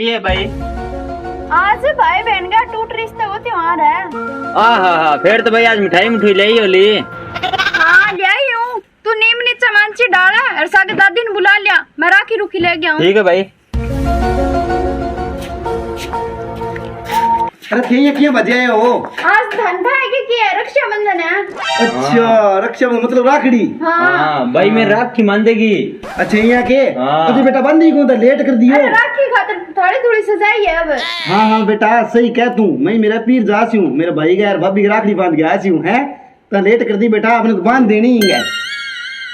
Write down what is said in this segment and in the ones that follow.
की है भाई? आज भाई बहन का टूट रिश्ते को त्योहार है। हाँ, फिर तो भाई आज मिठाई मिठाई ले ही होली। हाँ ले आई हूँ। तू नीम नीचे मांची डाला और सागे दादी ने बुला लिया, मैं राखी रुखी ले गया हूँ। ठीक है भाई। अरे ये क्या बजाए हो? आज धंधा है कि है रक्षाबंधन है। अच्छा रक्षाबंधन मतलब राखड़ी। हाँ भाई मैं राखी मान देगी। अच्छा यहाँ के हाँ। तो बेटा बंदी को तो लेट कर दियो। अरे राखी खातर थोड़ी थोड़ी सजाई है अब। हाँ हाँ बेटा सही कह तू। मैं मेरा पीर जासी हूँ, मेरे भाई का यार भाभी की राखड़ी बांध के आसी हूँ है तो लेट कर दी बेटा, आपने तो बांध देनी ही है।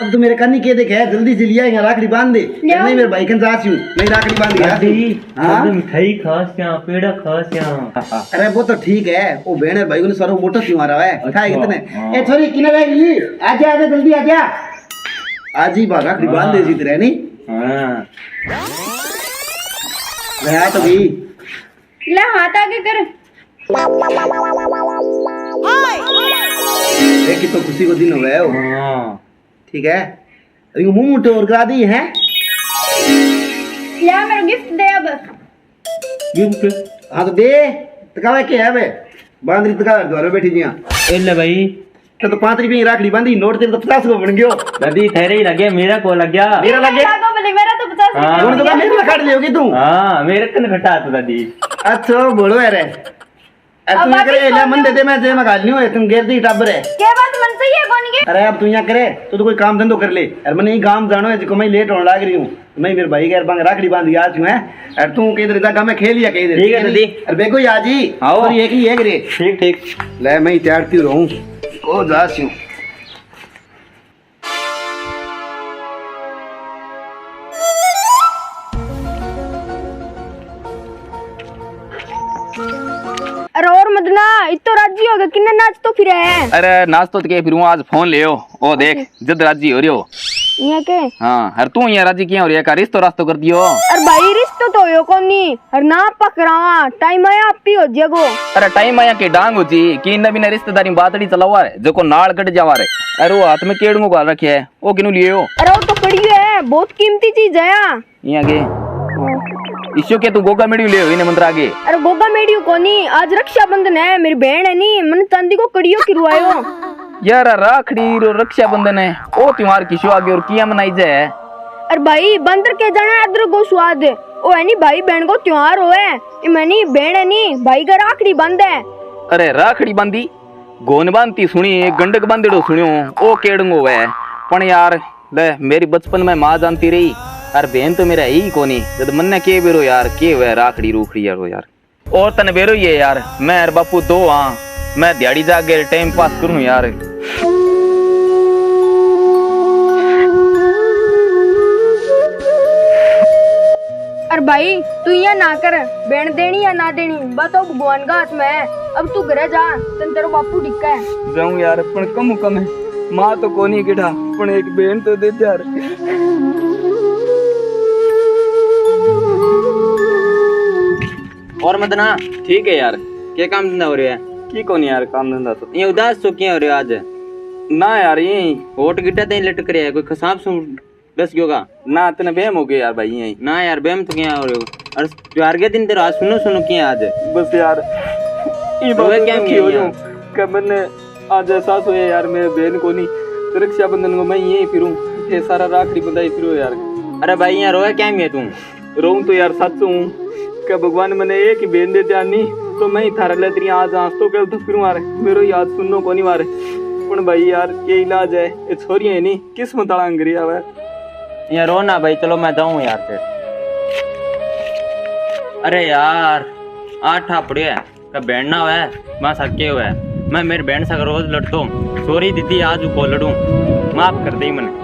अब तो मेरे कन्नी के देखे जल्दी से लिया यहाँ राखड़ी बांध दे। नहीं मेरे भाई कन जासी हूँ, मैं राखड़ी बांध के आसी हूँ। हाँ मिठाई खास क्या पेड़ा खास क्या। अरे वो तो ठीक है, वो बहन भाई ने सारा मोटा क्यों आ रहा है खाए कितने। हाँ। ए थोड़ी किनारे आजा आजा जल्दी आजा। आज ही बार राखड़ी बांध दे जीत रहे नहीं। हाँ गया तो भी ले हाथ आगे कर। देखी तो खुशी को दिन हो गए हो। हाँ। ठीक है अभी मुंह मुठे और करा दी है। ले मेरे गिफ्ट दे अब। गिफ्ट हाँ तो दे तकावे के है बे बांधरी तकावे द्वारा बैठी जिया। ले भाई तो 5 रुपये की राखड़ी बांधी, नोट तेरे तो 50 को बन गयो। दादी तेरे ही लगे, मेरा को लग गया। मेरा लगे मेरा तो 50 हाँ। नोट तो मेरे काट लियोगी तू। हाँ मेरे कन घटा तो दादी। अच्छा बोलो अरे तू ये करे ले मन दे दे, मैं मगा लियो तुम घेर दी टाबर है। क्या बात मन सही है कौन की? अरे अब तू यहाँ करे तो कोई काम धंधो कर ले। अरे मैंने ये काम जानो है जिसको मैं लेट होने लग रही हूँ, मैं मेरे भाई के बांग राखड़ी बांध आज हूँ है। अरे तू कहीं इधर जाकर मैं खेल लिया कहीं इधर। ठीक है दादी। अरे बेको आज ही आओ। और एक ही एक रे। ठीक ठीक। ले मैं ही तैयारती रहूँ ओ जासी हूँ। अरे और मदना इतो राजी हो गया किन्ने नाच तो फिर है। अरे नाश्तो तो के फिर आज फोन ले ओ देख जद राजी हो रही हो। यहाँ के हाँ हर तू यहाँ राजी किया हो रही है का रिश्तो रास्तो कर दियो। अरे भाई रिश्तो तो हो कोनी और ना पकड़ावा टाइम आया आप ही हो जगो। अरे टाइम आया के डांग हो जी कि इन बिना रिश्तेदारी बातड़ी चलावा रे जो को नाल कट जावा रे। अरे वो हाथ में केड़ू गाल रखे है वो किनु लिए हो। अरे वो तो पड़ी है बहुत कीमती चीज है यहाँ के इसो के तू गोगा मेड़ी ले इने मंत्र आगे। अरे गोगा मेडियो कोनी आज रक्षाबंधन है, मेरी बहन है नी मन चांदी को कड़ियो किरवायो। यार राखड़ी रो रक्षाबंधन है ओ त्योहार किसो आगे और किया मनाई जाए। अरे भाई बंदर के जाना अदर को स्वाद ओ है नी भाई बहन को त्योहार हो है मनी बहन है नी भाई का राखड़ी बंद है। अरे राखड़ी बांधी गोन बांधती सुनी गंडक बांधेड़ो सुनियो ओ केड़ंगो है पण यार ले मेरी बचपन में माँ जानती रही यार बहन तो मेरा ही कोनी जब मन ने के बेरो यार के हुआ राखड़ी रूखड़ी यार यार और तने बेरो ये यार मैं यार बापू दो हाँ मैं दिहाड़ी जाके टाइम पास करूँ यार। अरे भाई तू यहाँ ना कर, बहन देनी या ना देनी बताओ भगवान का हाथ में है। अब तू घर जा तन तेरो बापू डिक्का है। जाऊँ यार पण कम है माँ तो कोनी किठा पण एक बहन तो दे यार। और मदना ठीक है यार क्या काम धंधा हो रहा है? की कोनी यार काम धंधा तो ये उदास तो क्या हो रहा है आज? ना यार ये होट गिटा दे लटक रहा है कोई खसाब सुन दस योगा ना तने बेम हो गया यार भाई यही ना यार बेम तो क्या हो रहे हो? और त्योहार के दिन तेरा आज सुनो सुनो क्या आज बस यार ये तो बात क्या क्या हो यार? कब मैंने आज एहसास हुआ यार मेरे बहन को नहीं रक्षाबंधन को मैं यही फिरूं ये सारा राखड़ी बंधाई फिरो यार। अरे भाई यहाँ रोया क्या है तुम? रोऊं तो यार सच हूँ क्या भगवान मैंने एक ही बहन दे दिया नहीं तो मैं ही थारा ले तेरी आज आंस तो कल तो फिरूं मारे मेरो याद सुननो को नहीं मारे पण भाई यार ये इलाज है ये छोरी है नहीं किस्मत आला अंगरी आवे यहाँ रो ना भाई चलो मैं जाऊँ यार फिर। अरे यार आठा पड़े का बहन ना हुआ है मैं सके हुआ है मैं मेरी बहन से रोज लड़ता हूँ। सॉरी दीदी आज को लड़ूं माफ कर दी मैंने।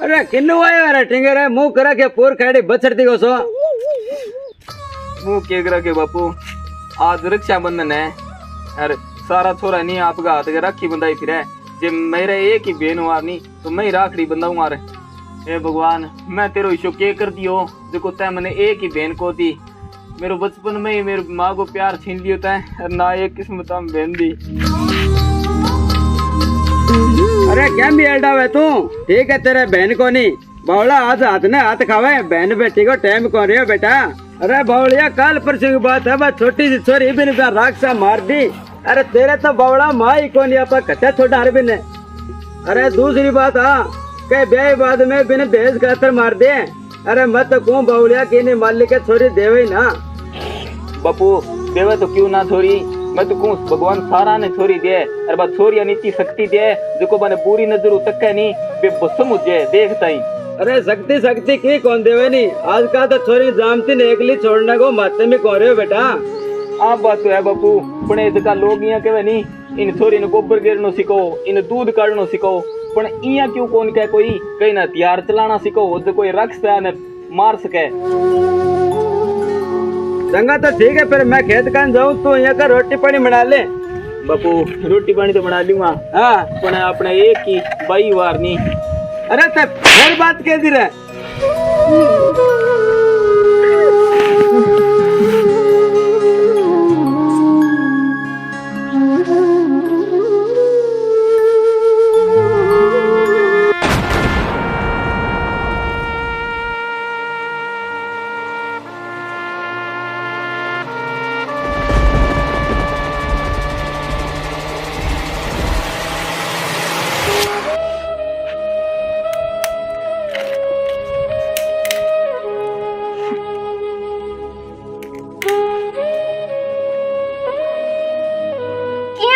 अरे किन्नु आयो रे टिंगर मुंह करा के पोर खाड़ी बचड़ती को सो मुंह के करा के बापू आज रक्षाबंधन है अरे सारा छोरा नहीं आपका हाथ के राखी बंधाई फिर है जे मेरे एक ही बहन हुआ नहीं तो मैं ही राखड़ी बंधाऊंगा रे हे भगवान मैं तेरो हिस्सो के कर दियो देखो तय मैंने एक ही बहन को थी मेरो बचपन में ही मेरी माँ को प्यार छीन लियो तय और ना एक किस्मत में बहन दी। अरे क्या भी एल्डा है तू ठीक है तेरे बहन को नहीं बावला आज हाथ ने हाथ खावे बहन बेटी को टाइम कौन रही हो बेटा। अरे बावलिया कल परसों की बात है बस छोटी सी छोरी भी नहीं राक्षा मार दी। अरे तेरे तो बावला माँ ही कौन आप कट्टा छोटा हर बिन। अरे दूसरी बात हाँ कह ब्याह बाद में बिन दहेज खातर मार दे। अरे मत तो कौन बावलिया की नहीं मालिक के छोरी देवे ना बापू देवे तो क्यों ना छोरी मैं तो कहूँ भगवान सारा ने छोरी दे अरे बात छोरी नीति शक्ति दे जो मैंने पूरी नजर तक नहीं बेबसम हो जाए देखता ही। अरे शक्ति शक्ति की कौन देवे नहीं आज का तो छोरी जामती ने एकली छोड़ने को माते में कौन रहे हो बेटा। आप बात तो है बापू पणे जका लोग यहाँ कहे नहीं इन छोरी ने गोबर गिरनो सीखो इन दूध काढ़नो सीखो पण इया क्यों कौन कहे कोई कहीं ना हथियार चलाना सीखो जो कोई रख सके मार सके। चंगा तो ठीक है फिर मैं खेत कान जाऊँ तू यहाँ का रोटी पानी बना ले। बापू रोटी पानी तो बना लूंगा हाँ पण अपने एक ही बाई वार नहीं। अरे तब फिर बात कह दी रहे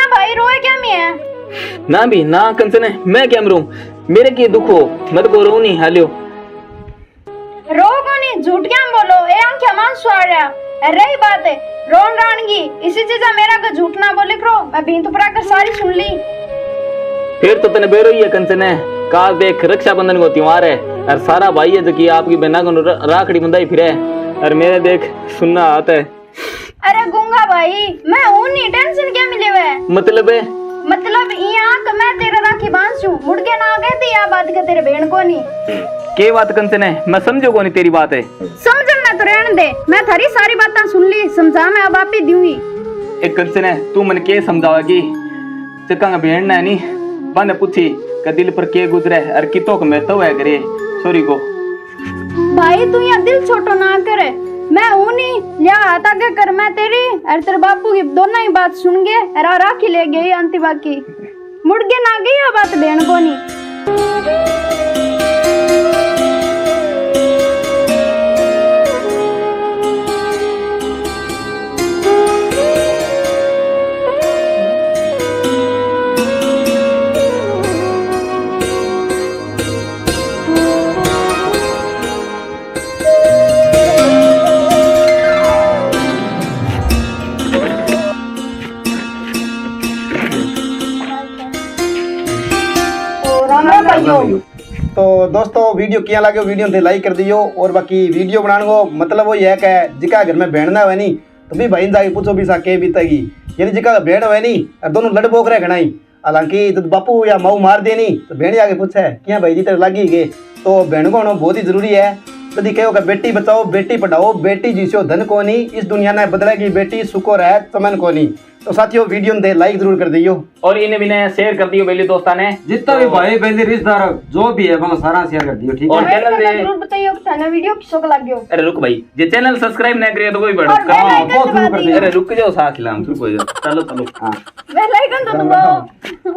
भाई रोए क्या मैं है ना भी ना कंचन मैं क्या मरूं मेरे की दुख हो मत को रो नहीं हालियो रो को नहीं झूठ क्या बोलो ए आंखें मान स्वारा रही बात है रोन रानगी इसी चीज मेरा का झूठ ना बोले करो मैं बीन तो परा कर सारी सुन ली। फिर तो तने बेरो ही है कंचन काल देख रक्षाबंधन को त्योहार है और सारा भाई है जो कि आपकी बहना को राखड़ी बंधाई फिरे और मेरे देख सुनना आता है। अरे गुंगा भाई मैं हूं नहीं टेंशन क्या मिले हुए मतलब है मतलब यहाँ का मैं तेरा राखी बांधू मुड़ के ना गए थे या बात के तेरे बहन को नहीं के बात कंचन मैं समझो को नहीं तेरी बात है समझना तो रहने दे मैं थारी सारी बातें सुन ली समझा मैं अब आप ही दूंगी। एक कंचन तू मन के समझावेगी चक्का बहन ने नहीं बन पूछी का दिल पर के गुजरे और कितो को मैं तो है करे सॉरी को भाई तू यहाँ दिल छोटो ना करे मैं हूं नहीं लिया आता क्या कर मैं तेरी और तेरे बापू की दोनों ही बात सुन गए और राखी ले गई अंति बाकी मुड़ के ना गई ये बात बहन को नहीं। तो दोस्तों वीडियो क्या लगे वीडियो ने लाइक कर दियो और बाकी वीडियो बनाने को मतलब वो यह है जिका घर में बहन ना हुए नहीं तो भी भाई जाके पूछो भी सा के बीतेगी यानी जिका बहन हुए नहीं और दोनों लड़ बोक रहे घनाई हालांकि जब बापू या माऊ मार दे नहीं तो बहन जाके पूछे क्या भाई जी तेरे लगी गए तो बहन को होना बहुत ही जरूरी है। यदि कहो कि बेटी बचाओ बेटी पढ़ाओ बेटी जिसो धन को नहीं इस दुनिया ने बदलेगी बेटी सुको रहे चमन को नहीं। तो साथियों वीडियो ने लाइक जरूर कर दियो और इन्हें भी शेयर कर दियो बेली दोस्ता ने जितना भी भाई बहन रिश्तेदार जो भी है वहाँ सारा शेयर कर दियो ठीक है। और चैनल दे जरूर बताइए कि थाना वीडियो किसको लग गयो। अरे रुक भाई जे चैनल सब्सक्राइब नहीं करे तो कोई बड़ा और बेल आइकन दबा दियो। अरे रुक जाओ साथ लाम चलो चलो हाँ बेल आइकन तो दबाओ।